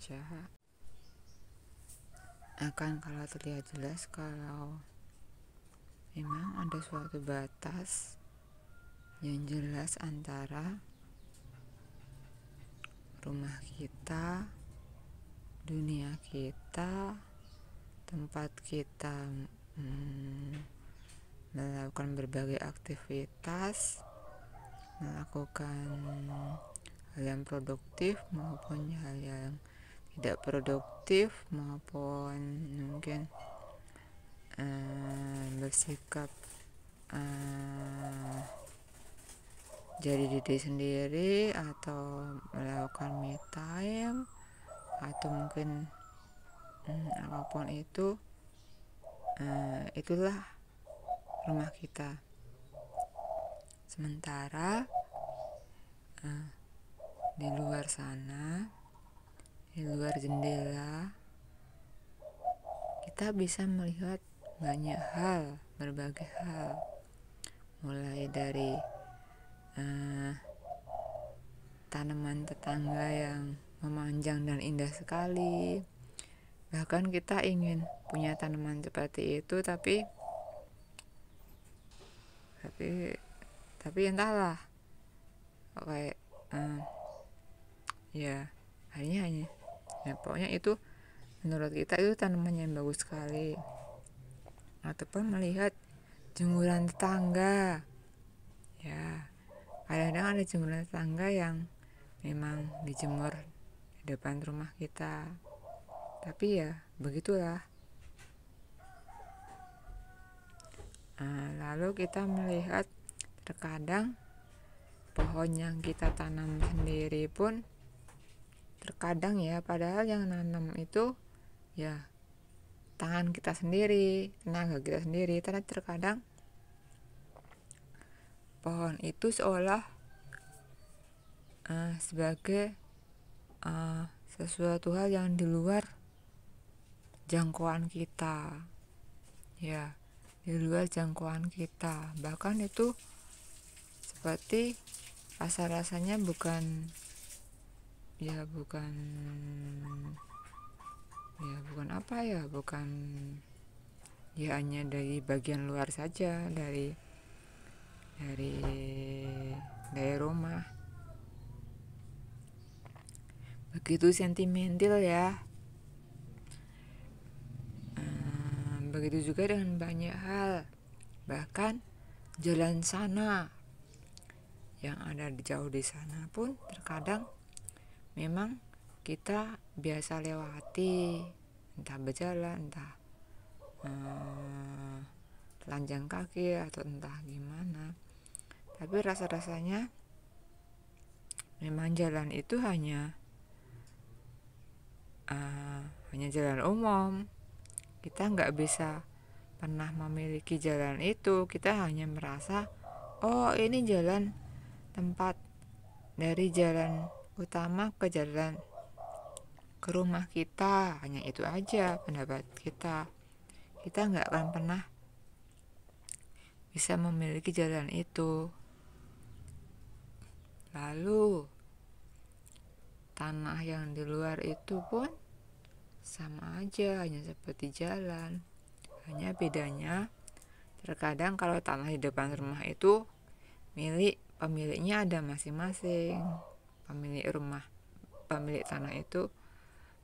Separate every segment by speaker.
Speaker 1: saja akan kalau terlihat jelas kalau memang ada suatu batas yang jelas antara rumah kita, dunia kita, tempat kita melakukan berbagai aktivitas, melakukan hal yang produktif maupun hal yang tidak produktif, maupun mungkin bersikap jadi diri sendiri, atau melakukan me time, atau mungkin apapun itu, itulah rumah kita. Sementara di luar sana, di luar jendela, kita bisa melihat banyak hal, berbagai hal, mulai dari tanaman tetangga yang memanjang dan indah sekali. Bahkan kita ingin punya tanaman seperti itu, tapi entahlah, kayak ya hanya pokoknya itu menurut kita itu tanaman yang bagus sekali. Ataupun melihat jemuran tetangga, ya kadang-kadang ada jemuran tetangga yang memang dijemur di depan rumah kita, tapi ya begitulah. Lalu kita melihat terkadang pohon yang kita tanam sendiri pun terkadang ya, padahal yang nanam itu ya tangan kita sendiri, tenaga kita sendiri, tapi terkadang pohon itu seolah sebagai sesuatu hal yang di luar jangkauan kita, ya di luar jangkauan kita. Bahkan itu seperti rasa-rasanya bukan hanya dari bagian luar saja, dari rumah. Begitu sentimental ya. Begitu juga dengan banyak hal, bahkan jalan sana yang ada jauh di sana pun terkadang memang kita biasa lewati, entah berjalan, entah telanjang kaki, atau entah gimana. Tapi rasa-rasanya memang jalan itu hanya jalan umum. Kita nggak bisa pernah memiliki jalan itu. Kita hanya merasa, oh ini jalan tempat dari jalan utama ke jalan ke rumah kita, hanya itu aja pendapat kita. Kita nggak akan pernah bisa memiliki jalan itu. Lalu tanah yang di luar itu pun sama aja, hanya seperti jalan. Hanya bedanya terkadang kalau tanah di depan rumah itu pemiliknya ada masing-masing. Pemilik tanah itu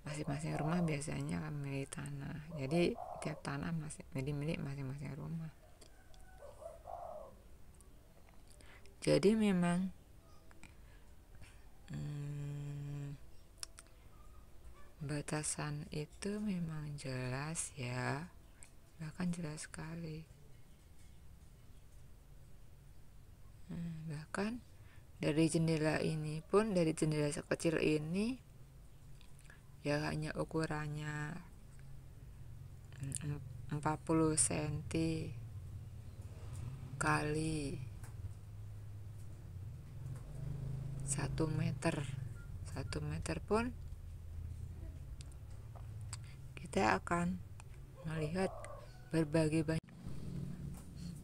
Speaker 1: masing-masing rumah biasanya pemilik tanah. Jadi tiap tanah milik masing-masing rumah. Jadi memang batasan itu memang jelas ya, bahkan jelas sekali. Bahkan dari jendela ini pun, dari jendela sekecil ini ya hanya ukurannya 40 cm kali 1 meter. 1 meter pun kita akan melihat berbagai banyak.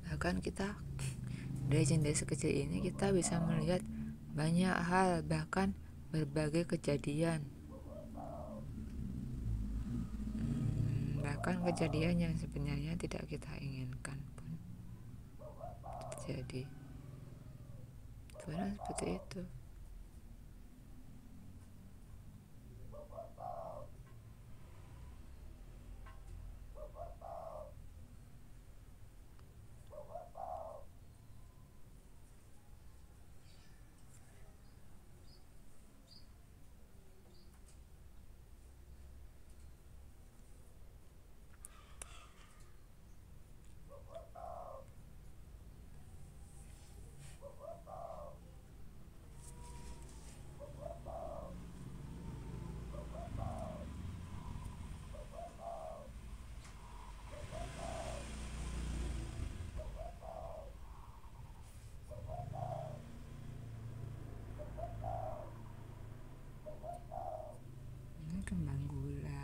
Speaker 1: Bahkan kita dari jendela sekecil ini kita bisa melihat banyak hal, bahkan berbagai kejadian. bahkan kejadian yang sebenarnya tidak kita inginkan pun terjadi. Kadang seperti itu. Kembang gula